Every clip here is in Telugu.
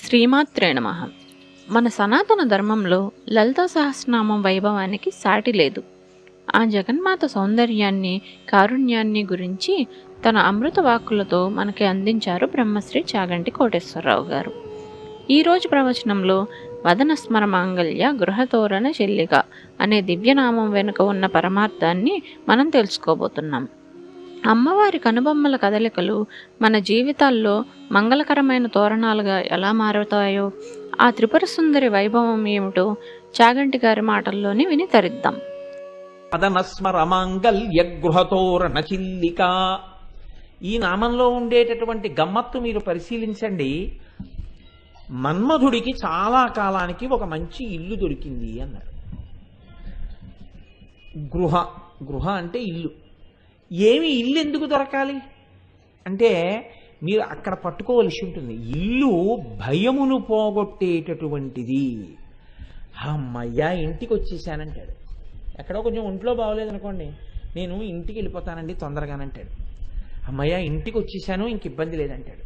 శ్రీమాత్రే నమః. మన సనాతన ధర్మంలో లలితా సహస్రనామం వైభవానికి సాటి లేదు. ఆ జగన్మాత సౌందర్యాన్ని, కారుణ్యాన్ని గురించి తన అమృత వాక్కులతో మనకి అందించారు బ్రహ్మశ్రీ చాగంటి కోటేశ్వరరావు గారు. ఈరోజు ప్రవచనంలో వదన స్మర మాంగళ్య గృహతోరణ చెల్లిక అనే దివ్యనామం వెనుక ఉన్న పరమార్థాన్ని మనం తెలుసుకోబోతున్నాం. అమ్మవారి కనుబొమ్మల కదలికలు మన జీవితాల్లో మంగళకరమైన తోరణాలుగా ఎలా మారుతాయో, ఆ త్రిపుర సుందరి వైభవం ఏమిటో చాగంటి గారి మాటల్లోనే విని తరిద్దాం. వదనస్మర మాంగళ్య గృహతోరణ చిల్లిక. ఈ నామంలో ఉండేటటువంటి గమ్మత్తు మీరు పరిశీలించండి. మన్మధుడికి చాలా కాలానికి ఒక మంచి ఇల్లు దొరికింది అన్నారు. గృహ అంటే ఇల్లు. ఏమి ఇల్లు ఎందుకు దొరకాలి అంటే మీరు అక్కడ పట్టుకోవలసి ఉంటుంది. ఇల్లు భయమును పోగొట్టేటటువంటిది. అమ్మయ్యా ఇంటికి వచ్చేసానంటాడు. ఎక్కడో కొంచెం ఒంట్లో బాగోలేదనుకోండి, నేను ఇంటికి వెళ్ళిపోతానండి తొందరగానంటాడు. అమ్మయ్య ఇంటికి వచ్చేసాను, ఇంక ఇబ్బంది లేదంటాడు.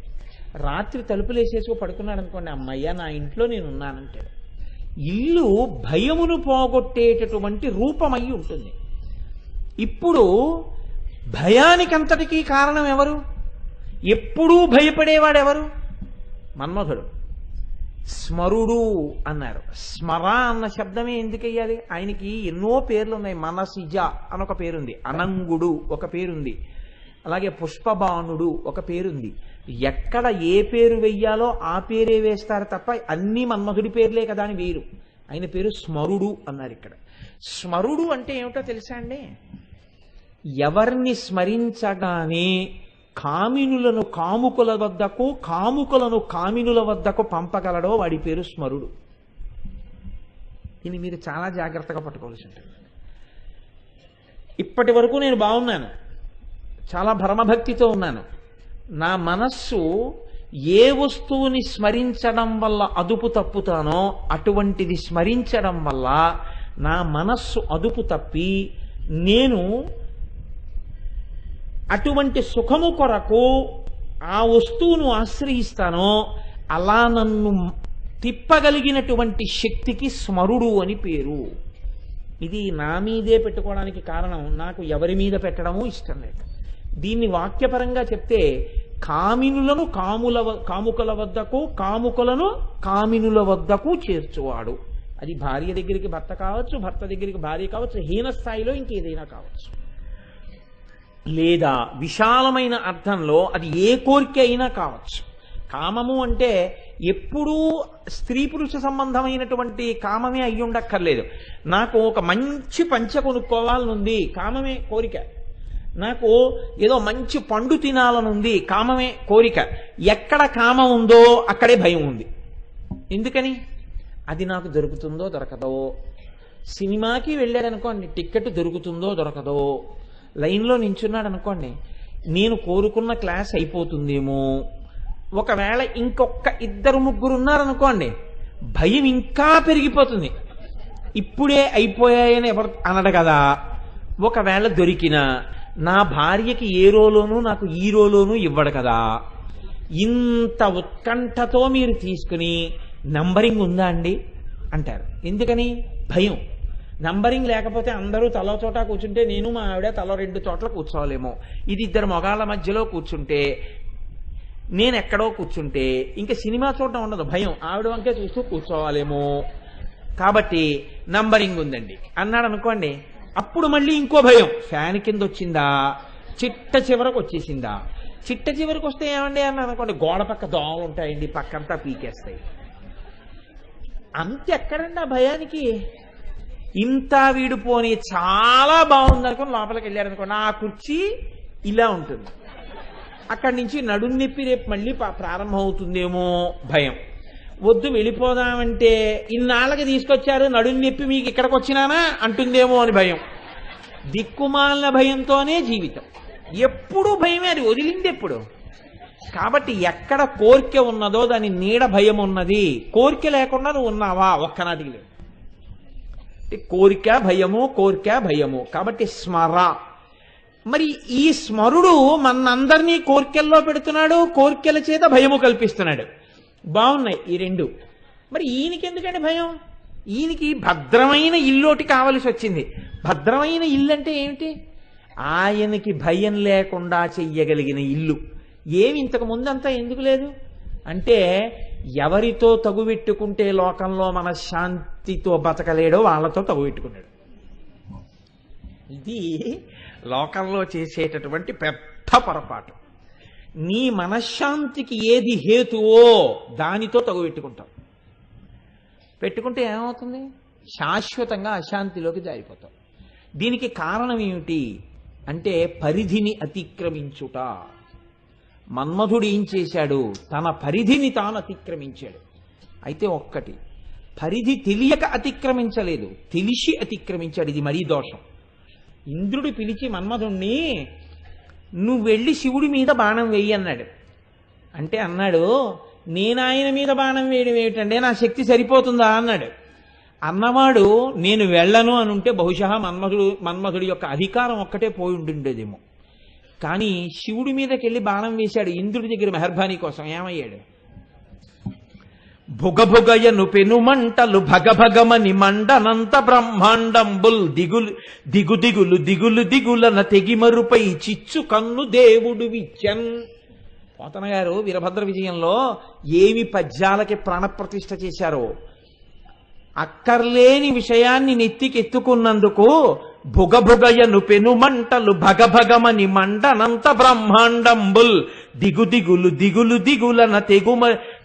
రాత్రి తలుపులు వేసేసుకో పడుకున్నాడు అనుకోండి, అమ్మయ్య నా ఇంట్లో నేను ఉన్నానంటాడు. ఇల్లు భయమును పోగొట్టేటటువంటి రూపమై ఉంటుంది. ఇప్పుడు భయానికంతటికీ కారణం ఎవరు? ఎప్పుడూ భయపడేవాడెవరు? మన్మధుడు. స్మరుడు అన్నారు. స్మర అన్న శబ్దమే ఎందుకయ్యాలి? ఆయనకి ఎన్నో పేర్లు ఉన్నాయి. మనసిజ అనొక పేరుంది, అనంగుడు ఒక పేరుంది, అలాగే పుష్పబాణుడు ఒక పేరుంది. ఎక్కడ ఏ పేరు వెయ్యాలో ఆ పేరే వేస్తారు తప్ప అన్ని మన్మధుడి పేర్లే కదా అని వేరు. ఆయన పేరు స్మరుడు అన్నారు. ఇక్కడ స్మరుడు అంటే ఏమిటో తెలుసా అండి? ఎవరిని స్మరించగానే కామినులను కాముకుల వద్దకు, కాముకులను కామినుల వద్దకు పంపగలడో వాడి పేరు స్మరుడు. దీన్ని మీరు చాలా జాగ్రత్తగా పట్టుకోవాల్సి ఉంటుంది. ఇప్పటి వరకు నేను బాగున్నాను, చాలా భరమభక్తితో ఉన్నాను. నా మనస్సు ఏ వస్తువుని స్మరించడం వల్ల అదుపు తప్పుతానో అటువంటిది స్మరించడం వల్ల నా మనస్సు అదుపు తప్పి నేను అటువంటి సుఖము కొరకు ఆ వస్తువును ఆశ్రయిస్తానో అలా నన్ను తిప్పగలిగినటువంటి శక్తికి స్మరుడు అని పేరు. ఇది నా మీదే పెట్టుకోవడానికి కారణం, నాకు ఎవరి మీద పెట్టడమూ ఇష్టం లేదు. దీన్ని వాక్యపరంగా చెప్తే కామినులను కాముకుల వద్దకు, కాముకులను కామినుల వద్దకు చేర్చువాడు. అది భార్య దగ్గరికి భర్త కావచ్చు, భర్త దగ్గరికి భార్య కావచ్చు, హీన స్థాయిలో ఇంకేదైనా కావచ్చు. లేదా విశాలమైన అర్థంలో అది ఏ కోరిక అయినా కావచ్చు. కామము అంటే ఎప్పుడూ స్త్రీ పురుష సంబంధమైనటువంటి కామమే అయ్యి ఉండక్కర్లేదు. నాకు ఒక మంచి పంచ కొనుక్కోవాలనుంది, కామమే కోరిక. నాకు ఏదో మంచి పండు తినాలనుంది, కామమే కోరిక. ఎక్కడ కామం ఉందో అక్కడే భయం ఉంది. ఎందుకని? అది నాకు దొరుకుతుందో దొరకదో. సినిమాకి వెళ్ళాడనుకోండి, టిక్కెట్ దొరుకుతుందో దొరకదో. లైన్లో నించున్నాడు అనుకోండి, నేను కోరుకున్న క్లాస్ అయిపోతుందేమో. ఒకవేళ ఇంకొక ఇద్దరు ముగ్గురు ఉన్నారనుకోండి, భయం ఇంకా పెరిగిపోతుంది. ఇప్పుడే అయిపోయాయని ఎవరు అనడు కదా. ఒకవేళ దొరికినా నా భార్యకి ఏ రోలోనూ నాకు ఈ రోలోనూ ఇవ్వడు కదా. ఇంత ఉత్కంఠతో మీరు తీసుకుని నంబరింగ్ ఉందా అండి అంటారు. ఎందుకని? భయం. నంబరింగ్ లేకపోతే అందరూ తలో చోట కూర్చుంటే నేను మా ఆవిడ తలో 2 చోట్ల కూర్చోవాలేమో. ఇది ఇద్దరు మొగాళ్ళ మధ్యలో కూర్చుంటే, నేను ఎక్కడో కూర్చుంటే ఇంకా సినిమా చూడడం ఉండదు, భయం. ఆవిడ వంకే చూస్తూ కూర్చోవాలేమో. కాబట్టి నంబరింగ్ ఉందండి అన్నాడు అనుకోండి, అప్పుడు మళ్ళీ ఇంకో భయం. ఫ్యాన్ కింద వచ్చిందా, చిట్ట చివరకు వచ్చేసిందా. చిట్ట చివరికి వస్తే ఏమండి అన్నాడు అనుకోండి, గోడ పక్క దోమలు ఉంటాయండి, పక్కంతా పీకేస్తాయి. అంతెక్కడండి ఆ భయానికి? ఇంత వీడిపోని చాలా బాగుంది అనుకుని లోపలికి వెళ్ళారనుకోండి, ఆ కుర్చీ ఇలా ఉంటుంది. అక్కడి నుంచి నడుం నొప్పి రేపు మళ్ళీ ప్రారంభం అవుతుందేమో భయం. వద్దు వెళ్ళిపోదామంటే ఇన్నాళ్ళకి తీసుకొచ్చారు, నడుం నొప్పి మీకు ఇక్కడికి వచ్చినానా అంటుందేమో అని భయం. దిక్కుమాలిన భయంతోనే జీవితం. ఎప్పుడూ భయమే, అది వదిలింది ఎప్పుడు. కాబట్టి ఎక్కడ కోరిక ఉన్నదో దాని నీడ భయం ఉన్నది. కోరిక లేకుండా నువ్వు ఉన్నావా? ఒక్కనాటికి లేదు. కోరిక భయము, కోరిక భయము. కాబట్టి స్మర. మరి ఈ స్మరుడు మనందరినీ కోర్కెల్లో పెడుతున్నాడు, కోర్కెల చేత భయము కల్పిస్తున్నాడు. బాగున్నాయి ఈ రెండు. మరి ఈయనకి ఎందుకంటే భయం? ఈయనకి భద్రమైన ఇల్లోటి కావలసి వచ్చింది. భద్రమైన ఇల్లు అంటే ఏమిటి? ఆయనకి భయం లేకుండా చెయ్యగలిగిన ఇల్లు. ఏమి ఇంతకు ముందంతా ఎందుకు లేదు అంటే, ఎవరితో తగువెట్టుకుంటే లోకంలో మనశ్శాంతితో బతకలేడో వాళ్ళతో తగువెట్టుకున్నాడు. ఇది లోకంలో చేసేటటువంటి పెద్ద పొరపాటు. నీ మనశ్శాంతికి ఏది హేతువో దానితో తగువెట్టుకుంటావు. పెట్టుకుంటే ఏమవుతుంది? శాశ్వతంగా అశాంతిలోకి జారిపోతావు. దీనికి కారణం ఏమిటి అంటే పరిధిని అతిక్రమించుట. మన్మధుడు ఏం చేశాడు? తన పరిధిని తాను అతిక్రమించాడు. అయితే ఒక్కటి, పరిధి తెలియక అతిక్రమించలేదు, తెలిసి అతిక్రమించాడు. ఇది మరీ దోషం. ఇంద్రుడు పిలిచి మన్మధుణ్ణి, నువ్వు వెళ్ళి శివుడి మీద బాణం వేయి అన్నాడు. అంటే అన్నాడు, నేను ఆయన మీద బాణం వేయడం ఏమిటంటే నా శక్తి సరిపోతుందా అన్నాడు. అన్నవాడు నేను వెళ్ళను అని ఉంటే బహుశా మన్మధుడి యొక్క అధికారం ఒక్కటే పోయి ఉంటుండేదేమో. కానీ శివుడి మీదకి వెళ్ళి బాణం వేశాడు ఇంద్రుడి దగ్గర మెహర్బానీ కోసం. ఏమయ్యాడు? భుగభుగయను పెనుమంటలు భగభగమని మండనంత బ్రహ్మాండంబుల్ దిగులు దిగులు దిగులు దిగులన తెగిమరుపై చిచ్చు కన్ను దేవుడు విచ్చన్. పోతన గారు వీరభద్ర విజయంలో ఏమి పద్యాలకి ప్రాణప్రతిష్ఠ చేశారో, అక్కర్లేని విషయాన్ని నెత్తికెత్తుకున్నందుకు భుగభుగయను పెనుమంటలు భగభగమని మండనంత బ్రహ్మాండంబుల్ దిగులు దిగులన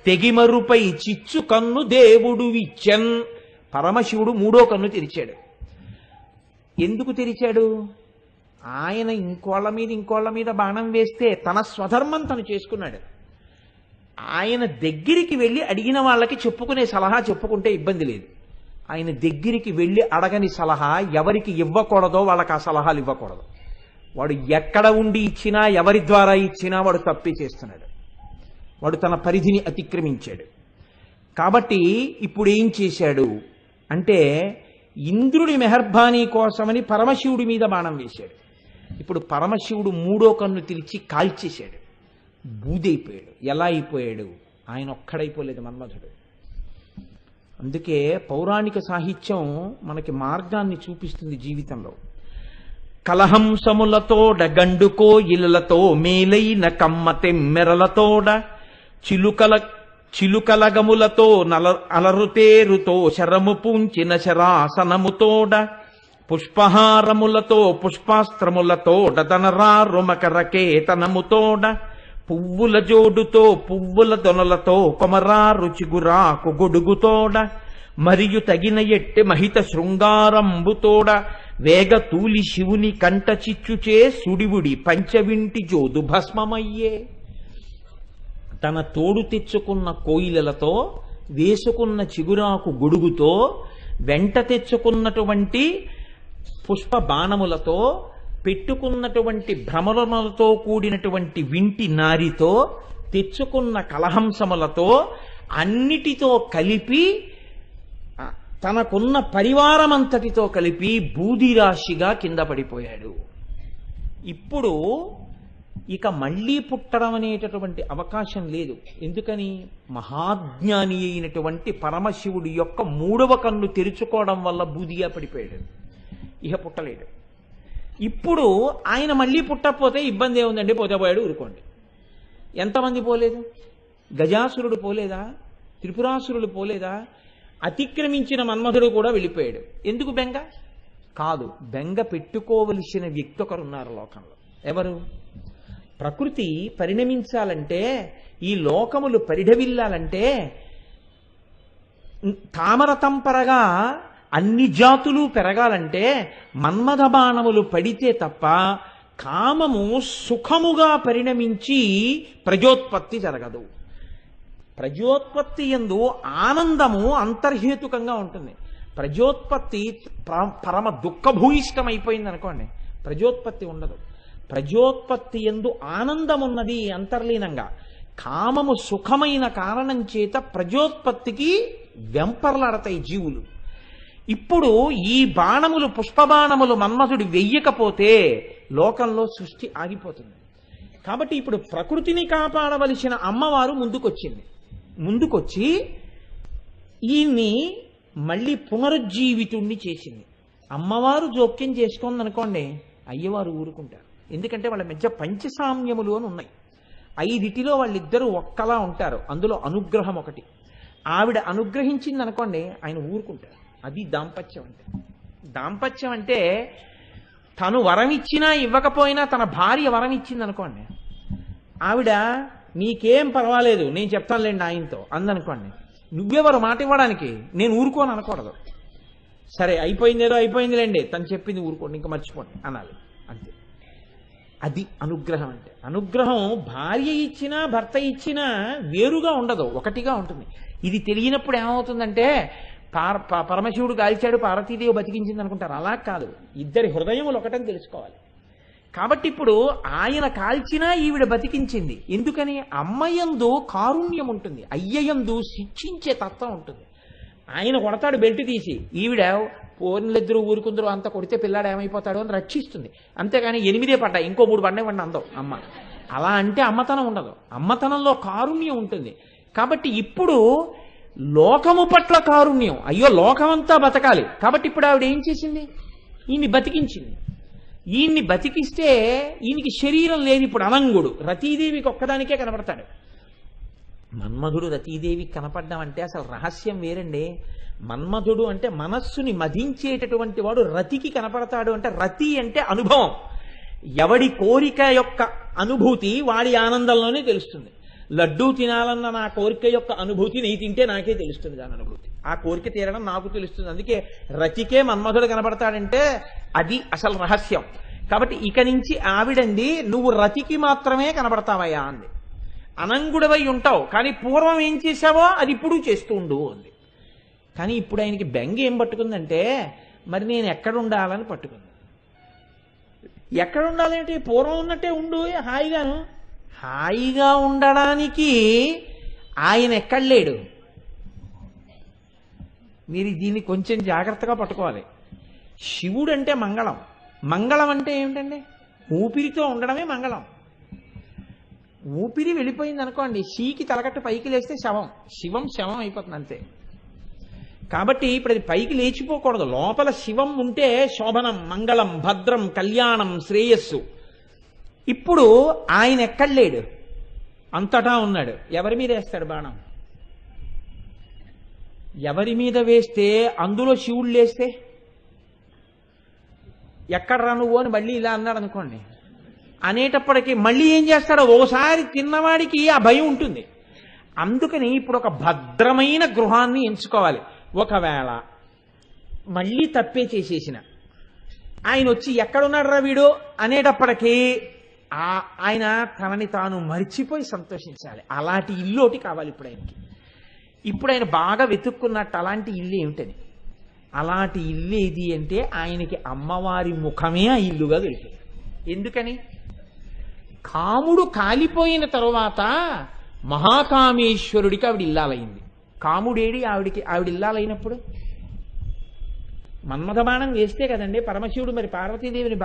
తెగిమరుపై చిచ్చు కన్ను దేవుడు విచ్చన్. పరమశివుడు మూడో కన్ను తెరిచాడు. ఎందుకు తెరిచాడు? ఆయన ఇంకోళ్ళ మీద బాణం వేస్తే తన స్వధర్మం తను చేసుకున్నాడు. ఆయన దగ్గరికి వెళ్ళి అడిగిన వాళ్ళకి చెప్పుకునే సలహా చెప్పుకుంటే ఇబ్బంది లేదు. ఆయన దగ్గరికి వెళ్ళి అడగని సలహా ఎవరికి ఇవ్వకూడదో వాళ్ళకి ఆ సలహాలు ఇవ్వకూడదు. వాడు ఎక్కడ ఉండి ఇచ్చినా ఎవరి ద్వారా ఇచ్చినా వాడు తప్పే చేస్తున్నాడు. వాడు తన పరిధిని అతిక్రమించాడు. కాబట్టి ఇప్పుడు ఏం చేశాడు అంటే, ఇంద్రుడి మెహర్బానీ కోసమని పరమశివుడి మీద బాణం వేశాడు. ఇప్పుడు పరమశివుడు మూడో కన్ను తెరిచి కాల్చేశాడు. బూదైపోయాడు. ఎలా అయిపోయాడు? ఆయన ఒక్కడైపోలేదు, మన్మధుడు. అందుకే పౌరాణిక సాహిత్యం మనకి మార్గాన్ని చూపిస్తుంది జీవితంలో. కలహంసములతోడ గండుకో ఇలలతో మేలైన కమ్మ తెమ్మెరలతోడ చిలుకలగములతో అలరుతేరుతో శరము పూంచిన శరాసనముతోడ పుష్పహారములతో పుష్పాస్త్రములతో డదనరారు మకరకేతనముతోడ పువ్వుల జోడుతో పువ్వుల దొనలతో కొమరారు చిగురాకు గొడుగుతోడ మరియు తగిన ఎట్టె మహిత శృంగారంబుతోడ వేగ తూలి శివుని కంట చిచ్చుచే సుడివుడి పంచవింటి జోదు భస్మమయ్యే. తన తోడు తెచ్చుకున్న కోయిలలతో, వేసుకున్న చిగురాకు గొడుగుతో, వెంట తెచ్చుకున్నటువంటి పుష్ప బాణములతో, పెట్టుకున్నటువంటి భ్రమరములతో కూడినటువంటి వింటి నారితో, తెచ్చుకున్న కలహంసములతో అన్నిటితో కలిపి తనకున్న పరివారమంతటితో కలిపి బూదిరాశిగా కింద పడిపోయాడు. ఇప్పుడు ఇక మళ్ళీ పుట్టడం అనేటటువంటి అవకాశం లేదు. ఎందుకని? మహాజ్ఞాని అయినటువంటి పరమశివుడి యొక్క మూడవ కన్ను తెరుచుకోవడం వల్ల బూదిగా పడిపోయాడు. ఇక పుట్టలేడు. ఇప్పుడు ఆయన మళ్ళీ పుట్టకపోతే ఇబ్బంది ఏముందండి? పోతే పోయాడు, ఊరుకోండి. ఎంతమంది పోలేదు? గజాసురుడు పోలేదా? త్రిపురాసురుడు పోలేదా? అతిక్రమించిన మన్మధుడు కూడా వెళ్ళిపోయాడు. ఎందుకు బెంగ? కాదు, బెంగ పెట్టుకోవలసిన వ్యక్తి ఒకరున్నారు లోకంలో. ఎవరు? ప్రకృతి పరిణమించాలంటే, ఈ లోకములు పరిఢవిల్లాలంటే, తామరతంపరగా అన్ని జాతులు పెరగాలంటే మన్మథ బాణములు పడితే తప్ప కామము సుఖముగా పరిణమించి ప్రజోత్పత్తి జరగదు. ప్రజోత్పత్తి యందు ఆనందము అంతర్హేతుకంగా ఉంటుంది. ప్రజోత్పత్తి పరమ దుఃఖభూయిష్టమైపోయింది అనుకోండి, ప్రజోత్పత్తి ఉండదు. ప్రజోత్పత్తి యందు ఆనందం ఉన్నది అంతర్లీనంగా. కామము సుఖమైన కారణం చేత ప్రజోత్పత్తికి వెంపర్లాడతాయి జీవులు. ఇప్పుడు ఈ బాణములు, పుష్పబాణములు మన్మథుడు వెయ్యకపోతే లోకంలో సృష్టి ఆగిపోతుంది. కాబట్టి ఇప్పుడు ప్రకృతిని కాపాడవలసిన అమ్మవారు ముందుకొచ్చింది. ముందుకొచ్చి ఈయన్ని మళ్ళీ పునరుజ్జీవితుణ్ణి చేసింది. అమ్మవారు జోక్యం చేసుకుంది అనుకోండి, అయ్యవారు ఊరుకుంటారు. ఎందుకంటే వాళ్ళ మధ్య పంచసామ్యములు అని ఉన్నాయి. 5 వాళ్ళిద్దరూ ఒక్కలా ఉంటారు. అందులో అనుగ్రహం ఒకటి. ఆవిడ అనుగ్రహించింది అనుకోండి, ఆయన ఊరుకుంటారు. అది దాంపత్యం అంటే. దాంపత్యం అంటే తను వరం ఇచ్చినా ఇవ్వకపోయినా తన భార్య వరం ఇచ్చింది అనుకోండి, ఆవిడ నీకేం పర్వాలేదు నేను చెప్తానులేండి ఆయనతో అందనుకోండి, నువ్వెవరు మాట ఇవ్వడానికి, నేను ఊరుకోను అనకూడదు. సరే అయిపోయిందేదో అయిపోయిందిలేండి, తను చెప్పింది ఊరుకోండి, ఇంకా మర్చిపోండి అనాలి అంతే. అది అనుగ్రహం అంటే. అనుగ్రహం భార్య ఇచ్చినా భర్త ఇచ్చినా వేరుగా ఉండదు, ఒకటిగా ఉంటుంది. ఇది తెలియనప్పుడు ఏమవుతుందంటే పరమశివుడు కాల్చాడు పార్వతీదేవి బతికించింది అనుకుంటారు. అలా కాదు, ఇద్దరి హృదయములు ఒకటని తెలుసుకోవాలి. కాబట్టి ఇప్పుడు ఆయన కాల్చినా ఈవిడ బతికించింది. ఎందుకని? అమ్మయందు కారుణ్యం ఉంటుంది, అయ్యయందు శిక్షించే తత్వం ఉంటుంది. ఆయన కొడతాడు బెల్ట్ తీసి, ఈవిడ పోర్నిలిద్దరూ ఊరుకుందరూ అంతా కొడితే పిల్లాడు ఏమైపోతాడు అని రక్షిస్తుంది. అంతేగాని 8 పడ్డాయి ఇంకో 3 పడినాయి అందం అమ్మ. అలా అంటే అమ్మతనం ఉండదు. అమ్మతనంలో కారుణ్యం ఉంటుంది. కాబట్టి ఇప్పుడు లోకము పట్ల కారుణ్యం, అయ్యో లోకమంతా బతకాలి. కాబట్టి ఇప్పుడు ఆవిడ ఏం చేసింది? ఈయన్ని బతికించింది. ఈయన్ని బతికిస్తే ఈయనకి శరీరం లేదు. ఇప్పుడు అనంగుడు రతీదేవికి ఒక్కదానికే కనపడతాడు. మన్మధుడు రతీదేవికి కనపడ్డం అంటే అసలు రహస్యం వేరండి. మన్మధుడు అంటే మనస్సుని మదించేటటువంటి వాడు రతికి కనపడతాడు. అంటే రతి అంటే అనుభవం. ఎవడి కోరిక యొక్క అనుభూతి వాడి ఆనందంలోనే తెలుస్తుంది. లడ్డూ తినాలన్న నా కోరిక యొక్క అనుభూతి నీ తింటే నాకే తెలుస్తుంది దాని అనుభూతి. ఆ కోరిక తీరడం నాకు తెలుస్తుంది. అందుకే రతికే మన్మధుడు కనపడతాడంటే అది అసలు రహస్యం. కాబట్టి ఇక నుంచి ఆవిడంది నువ్వు రతికి మాత్రమే కనపడతావయ్యా అంది. అనంగుడవై ఉంటావు కానీ పూర్వం ఏం చేశావో అది ఇప్పుడు చేస్తూ ఉండు అంది. కానీ ఇప్పుడు ఆయనకి బెంగ ఏం పట్టుకుందంటే మరి నేను ఎక్కడ ఉండాలని పట్టుకుంది. ఎక్కడ ఉండాలంటే పూర్వం ఉన్నట్టే ఉండు హాయిగాను. హాయిగా ఉండడానికి ఆయన ఎక్కడ లేడు. మీరు దీన్ని కొంచెం జాగ్రత్తగా పట్టుకోవాలి. శివుడు అంటే మంగళం. మంగళం అంటే ఏమిటండి? ఊపిరితో ఉండడమే మంగళం. ఊపిరి వెళ్ళిపోయింది అనుకోండి, షీకి తలకట్టు పైకి లేస్తే శవం, శివం శవం అయిపోతుంది అంతే. కాబట్టి ఇప్పుడు అది పైకి లేచిపోకూడదు. లోపల శివం ఉంటే శోభనం, మంగళం, భద్రం, కళ్యాణం, శ్రేయస్సు. ఇప్పుడు ఆయన ఎక్కడ లేడు, అంతటా ఉన్నాడు. ఎవరి మీద వేస్తాడు బాణం? ఎవరి మీద వేస్తే అందులో శివుడు లేస్తే ఎక్కడరా నువ్వు అని మళ్ళీ ఇలా అన్నాడు అనుకోండి, అనేటప్పటికీ మళ్ళీ ఏం చేస్తాడో ఓసారి తిన్నవాడికి ఆ భయం ఉంటుంది. అందుకని ఇప్పుడు ఒక భద్రమైన గృహాన్ని ఎంచుకోవాలి. ఒకవేళ మళ్ళీ తప్పే చేసేసిన ఆయన వచ్చి ఎక్కడున్నాడు రా వీడు అనేటప్పటికీ ఆయన తనని తాను మరిచిపోయి సంతోషించాలి. అలాంటి ఇల్లు ఒకటి కావాలి ఇప్పుడు ఆయనకి. ఇప్పుడు ఆయన బాగా వెతుక్కున్నట్టు అలాంటి ఇల్లు ఏమిటని. అలాంటి ఇల్లు ఏది అంటే ఆయనకి అమ్మవారి ముఖమే ఆ ఇల్లుగా దొరికింది. ఎందుకని? కాముడు కాలిపోయిన తరువాత మహాకామేశ్వరుడికి ఆవిడ ఇల్లాలైంది. కాముడేడి ఆవిడ ఇల్లాలైనప్పుడు? మన్మథబాణం వేస్తే కదండి పరమశివుడు మరి పార్వతీదేవిని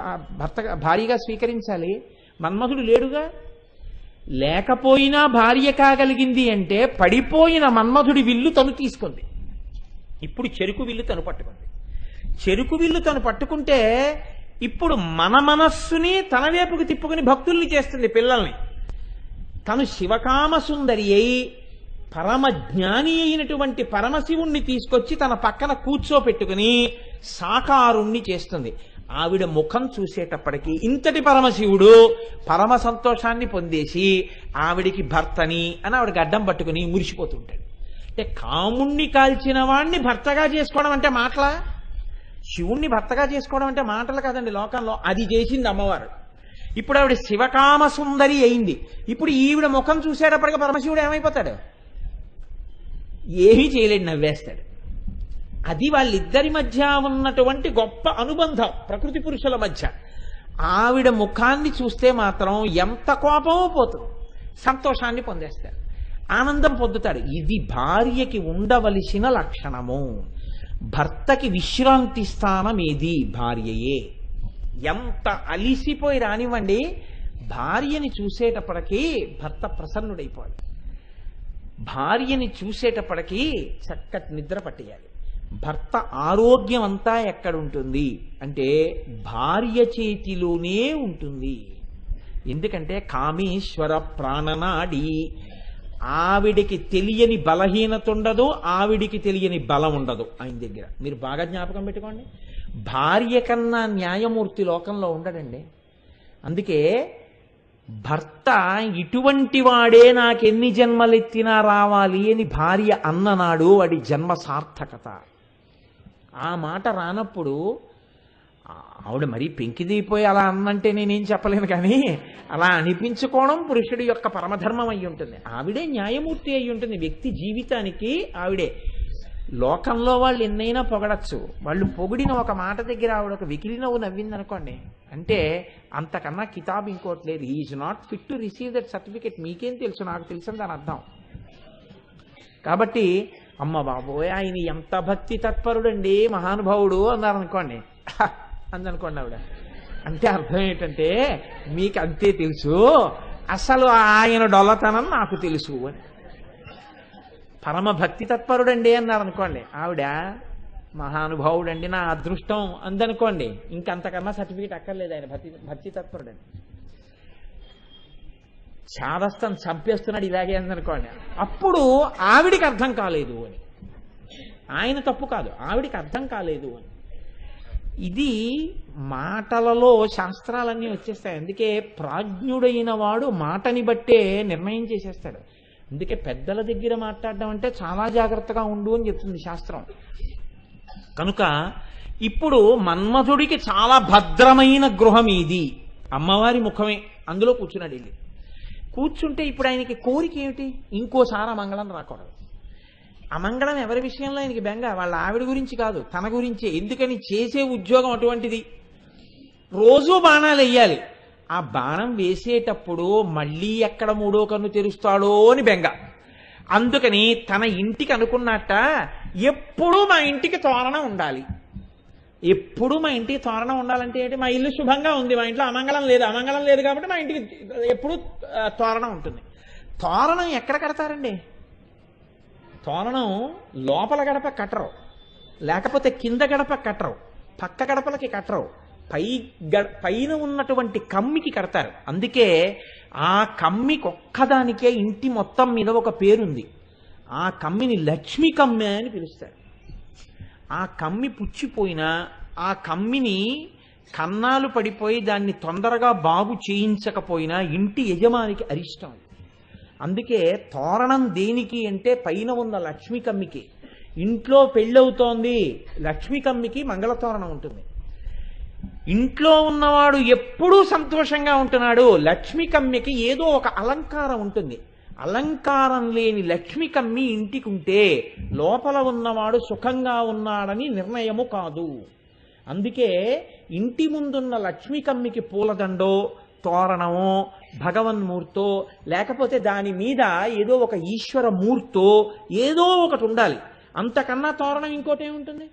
భార్యగా స్వీకరించాలి. మన్మధుడు లేడుగా. లేకపోయినా భార్య కాగలిగింది అంటే పడిపోయిన మన్మధుడి విల్లు తను తీసుకుంది. ఇప్పుడు చెరుకు విల్లు తను పట్టుకుంది. చెరుకు విల్లు తను పట్టుకుంటే ఇప్పుడు మన మనస్సుని తన వైపుకు తిప్పుకుని భక్తుల్ని చేస్తుంది, పిల్లల్ని. తను శివకామ సుందరి అయి పరమ జ్ఞాని అయినటువంటి పరమశివుణ్ణి తీసుకొచ్చి తన పక్కన కూర్చోపెట్టుకుని సాకారుణ్ణి చేస్తుంది. ఆవిడ ముఖం చూసేటప్పటికీ ఇంతటి పరమశివుడు పరమ సంతోషాన్ని పొందేసి ఆవిడికి భర్తని అని ఆవిడకి అడ్డం పట్టుకుని మురిసిపోతుంటాడు. అంటే కాముణ్ణి కాల్చిన వాణ్ణి భర్తగా చేసుకోవడం అంటే మాటలా? శివుణ్ణి భర్తగా చేసుకోవడం అంటే మాటలు కాదండి లోకంలో. అది చేసింది అమ్మవారు. ఇప్పుడు ఆవిడ శివకామ సుందరి అయింది. ఇప్పుడు ఈవిడ ముఖం చూసేటప్పటికీ పరమశివుడు ఏమైపోతాడు? ఏమీ చేయలేడు, నవ్వేస్తాడు. అది వాళ్ళిద్దరి మధ్య ఉన్నటువంటి గొప్ప అనుబంధం ప్రకృతి పురుషుల మధ్య. ఆవిడ ముఖాన్ని చూస్తే మాత్రం ఎంత కోపమో పోతుంది, సంతోషాన్ని పొందేస్తాడు, ఆనందం పొందుతాడు. ఇది భార్యకి ఉండవలసిన లక్షణము. భర్తకి విశ్రాంతి స్థానం ఏది? భార్యయే. ఎంత అలిసిపోయి రానివ్వండి, భార్యని చూసేటప్పటికీ భర్త ప్రసన్నుడైపోవాలి. భార్యని చూసేటప్పటికీ చక్కటి నిద్ర పట్టేయాలి. భర్త ఆరోగ్యం అంతా ఎక్కడుంటుంది అంటే భార్య చేతిలోనే ఉంటుంది. ఎందుకంటే కామేశ్వర ప్రాణనాడి, ఆవిడికి తెలియని బలహీనత ఉండదు, ఆవిడికి తెలియని బలం ఉండదు ఆయన దగ్గర. మీరు బాగా జ్ఞాపకం పెట్టుకోండి, భార్య కన్నా న్యాయమూర్తి లోకంలో ఉండడండి. అందుకే భర్త ఇటువంటి వాడే నాకెన్ని జన్మలెత్తినా రావాలి అని భార్య అన్ననాడు వాడి జన్మ సార్థకత. ఆ మాట రానప్పుడు ఆవిడ మరీ పెంకిదీపోయి అలా అన్నంటే నేనేం చెప్పలేను, కానీ అలా అనిపించుకోవడం పురుషుడి యొక్క పరమధర్మం అయి ఉంటుంది. ఆవిడే న్యాయమూర్తి అయి ఉంటుంది వ్యక్తి జీవితానికి. ఆవిడే లోకంలో వాళ్ళు ఎన్నైనా పొగడచ్చు, వాళ్ళు పొగిడిన ఒక మాట దగ్గర ఆవిడ ఒక వికిలి నవ్వు నవ్విందనుకోండి, అంటే అంతకన్నా కితాబ్ ఇంకోటి లేదు. Is not fit to receive that certificate. మీకేం తెలుసు, నాకు తెలుసు దాని అర్థం. కాబట్టి అమ్మ బాబోయ్ ఆయన ఎంత భక్తి తత్పరుడండి మహానుభావుడు అన్నారనుకోండి, అందనుకోండి ఆవిడ, అంటే అర్థం ఏంటంటే మీకు అంతే తెలుసు, అసలు ఆయన డొల్లతనం నాకు తెలుసు అని. పరమ భక్తి తత్పరుడండి అన్నారనుకోండి, ఆవిడ మహానుభావుడండి నా అదృష్టం అందనుకోండి, ఇంకంతకన్నా సర్టిఫికేట్ అక్కర్లేదు ఆయన భక్తి తత్పరుడండి. చాదస్తం చంపేస్తున్నాడు ఇలాగే అందనుకోండి, అప్పుడు ఆవిడికి అర్థం కాలేదు అని. ఆయన తప్పు కాదు, ఆవిడికి అర్థం కాలేదు అని. ఇది మాటలలో శాస్త్రాలన్నీ వచ్చేస్తాయి. అందుకే ప్రాజ్ఞుడైన వాడు మాటని బట్టే నిర్ణయం చేసేస్తాడు. అందుకే పెద్దల దగ్గర మాట్లాడడం అంటే చాలా జాగ్రత్తగా ఉండు అని చెప్తుంది శాస్త్రం. కనుక ఇప్పుడు మన్మధుడికి చాలా భద్రమైన గృహం ఇది, అమ్మవారి ముఖమే, అందులో కూర్చున్నాడు వెళ్ళి. కూర్చుంటే ఇప్పుడు ఆయనకి కోరిక ఏమిటి, ఇంకోసారి మంగళం రాకూడదు. అమంగళం ఎవరి విషయంలో ఆయనకి బెంగ, వాళ్ళ ఆవిడ గురించి కాదు, తన గురించే. ఎందుకని చేసే ఉద్యోగం అటువంటిది, రోజూ బాణాలు వెయ్యాలి. ఆ బాణం వేసేటప్పుడు మళ్ళీ ఎక్కడ మూడో కన్ను తెరుస్తాడో అని బెంగ. అందుకని తన ఇంటికి అనుకున్నట్ట ఎప్పుడూ మా ఇంటికి తోరణం ఉండాలి. ఎప్పుడు మా ఇంటికి తోరణం ఉండాలంటే ఏంటి, మా ఇల్లు శుభంగా ఉంది, మా ఇంట్లో అమంగళం లేదు కాబట్టి మా ఇంటికి ఎప్పుడు తోరణం ఉంటుంది. తోరణం ఎక్కడ కడతారండి, తోరణం లోపల గడప కట్టరు, లేకపోతే కింద గడప కట్టరు, పక్క గడపలకి కట్టరు, పైన ఉన్నటువంటి కమ్మికి కడతారు. అందుకే ఆ కమ్మికి ఒక్కదానికే ఇంటి మొత్తం మీద ఒక పేరుంది. ఆ కమ్మిని లక్ష్మీ కమ్మె అని పిలుస్తారు. ఆ కమ్మి పుచ్చిపోయినా ఆ కమ్మిని కన్నాలు పడిపోయి దాన్ని తొందరగా బాగు చేయించకపోయినా ఇంటి యజమానికి అరిష్టం. అందుకే తోరణం దేనికి అంటే పైన ఉన్న లక్ష్మీ కమ్మికి. ఇంట్లో పెళ్ళవుతోంది, లక్ష్మీ కమ్మికి మంగళతోరణం ఉంటుంది. ఇంట్లో ఉన్నవాడు ఎప్పుడూ సంతోషంగా ఉంటున్నాడు, లక్ష్మీ కమ్మికి ఏదో ఒక అలంకారం ఉంటుంది. అలంకారం లేని లక్ష్మీ కమ్మి ఇంటికి ఉంటే లోపల ఉన్నవాడు సుఖంగా ఉన్నాడని నిర్ణయము కాదు. అందుకే ఇంటి ముందున్న లక్ష్మీ కమ్మికి పూలదండో తోరణమో భగవన్మూర్తో లేకపోతే దాని మీద ఏదో ఒక ఈశ్వర మూర్తో ఏదో ఒకటి ఉండాలి. అంతకన్నా తోరణం ఇంకోటి ఏముంటుంది.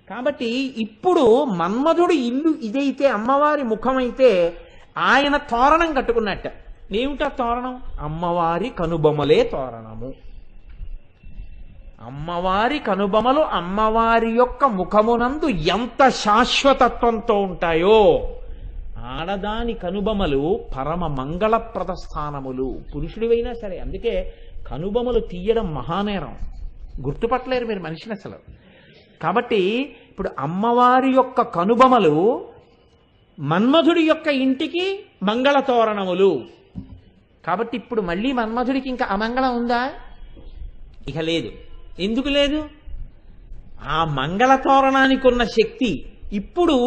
కాబట్టి ఇప్పుడు మన్మధుడి ఇల్లు ఇదైతే, అమ్మవారి ముఖమైతే ఆయన తోరణం కట్టుకున్నట్ట. ఏమిటా తోరణం, అమ్మవారి కనుబొమలే తోరణము. అమ్మవారి కనుబొమలు అమ్మవారి యొక్క ముఖమునందు ఎంత శాశ్వతత్వంతో ఉంటాయో, ఆడదాని కనుబొమలు పరమ మంగళప్రద స్థానములు. పురుషుడివైనా సరే. అందుకే కనుబొమలు తీయడం మహానేరం, గుర్తుపట్టలేరు మీరు మనిషిని అసలు. కాబట్టి ఇప్పుడు అమ్మవారి యొక్క కనుబొమలు మన్మధుడి యొక్క ఇంటికి మంగళతోరణములు. కాబట్టి ఇప్పుడు మళ్ళీ మన్మధుడికి ఇంకా అమంగళం ఉందా, ఇక లేదు. ఎందుకు లేదు, ఆ మంగళతోరణానికి ఉన్న శక్తి. ఇప్పుడు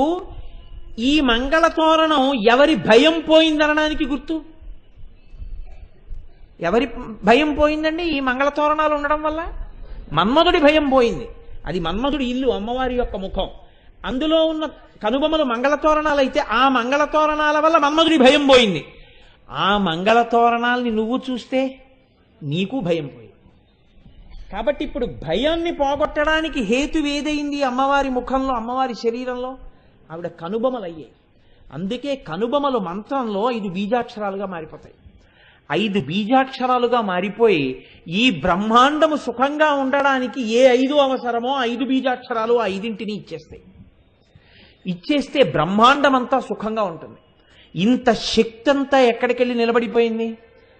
ఈ మంగళతోరణం ఎవరి భయం పోయిందనడానికి గుర్తు. ఎవరి భయం పోయిందండి ఈ మంగళతోరణాలు ఉండడం వల్ల? మన్మధుడి భయం పోయింది. అది మన్మధుడి ఇల్లు, అమ్మవారి యొక్క ముఖం. అందులో ఉన్న కనుబొమలు మంగళతోరణాలు అయితే ఆ మంగళతోరణాల వల్ల మన్మధుడి భయం పోయింది. ఆ మంగళతోరణాల్ని నువ్వు చూస్తే నీకు భయం పోయింది. కాబట్టి ఇప్పుడు భయాన్ని పోగొట్టడానికి హేతు ఏదైంది అమ్మవారి ముఖంలో, అమ్మవారి శరీరంలో? ఆవిడ కనుబొమలు అయ్యాయి. అందుకే కనుబొమలు మంత్రంలో 5 బీజాక్షరాలుగా మారిపోతాయి. 5 బీజాక్షరాలుగా మారిపోయి ఈ బ్రహ్మాండము సుఖంగా ఉండడానికి ఏ 5 అవసరమో 5 బీజాక్షరాలు ఆ 5ంటిని ఇచ్చేస్తాయి. ఇచ్చేస్తే బ్రహ్మాండమంతా సుఖంగా ఉంటుంది. ఇంత శక్తి అంతా ఎక్కడికెళ్ళి నిలబడిపోయింది?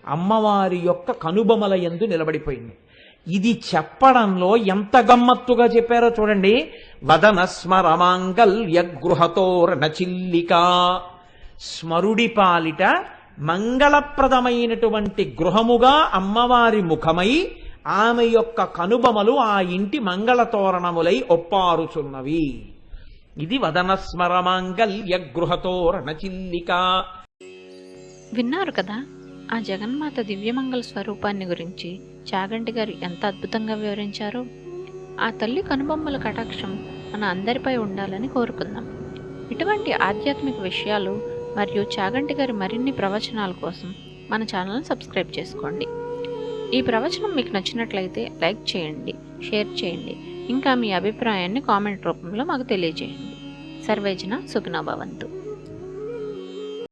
అమ్మవారి యొక్క కనుబొమల యందు నిలబడిపోయింది. ఇది చెప్పడంలో ఎంత గమ్మత్తుగా చెప్పారో చూడండి. వదన స్మరమాంగల్య గృహతోరణచిల్లిక, స్మరుడి పాలిట మంగళప్రదమైనటువంటి గృహముగా అమ్మవారి ముఖమై ఆమె యొక్క కనుబొమలు ఆ ఇంటి మంగళతోరణములై ఒప్పారుచున్నవి. ఇది వదన స్మరమాంగల్య గృహతోరణచిల్లిక. విన్నారు కదా ఆ జగన్మాత దివ్యమంగళ స్వరూపాన్ని గురించి చాగంటి గారు ఎంత అద్భుతంగా వివరించారో. ఆ తల్లి కనుబొమ్మల కటాక్షం మన అందరిపై ఉండాలని కోరుకుందాం. ఇటువంటి ఆధ్యాత్మిక విషయాలు మరియు చాగంటి గారి మరిన్ని ప్రవచనాల కోసం మన ఛానల్ని సబ్స్క్రైబ్ చేసుకోండి. ఈ ప్రవచనం మీకు నచ్చినట్లయితే లైక్ చేయండి, షేర్ చేయండి, ఇంకా మీ అభిప్రాయాన్ని కామెంట్ రూపంలో మాకు తెలియజేయండి. సర్వేజన సుఖినో భవంతు.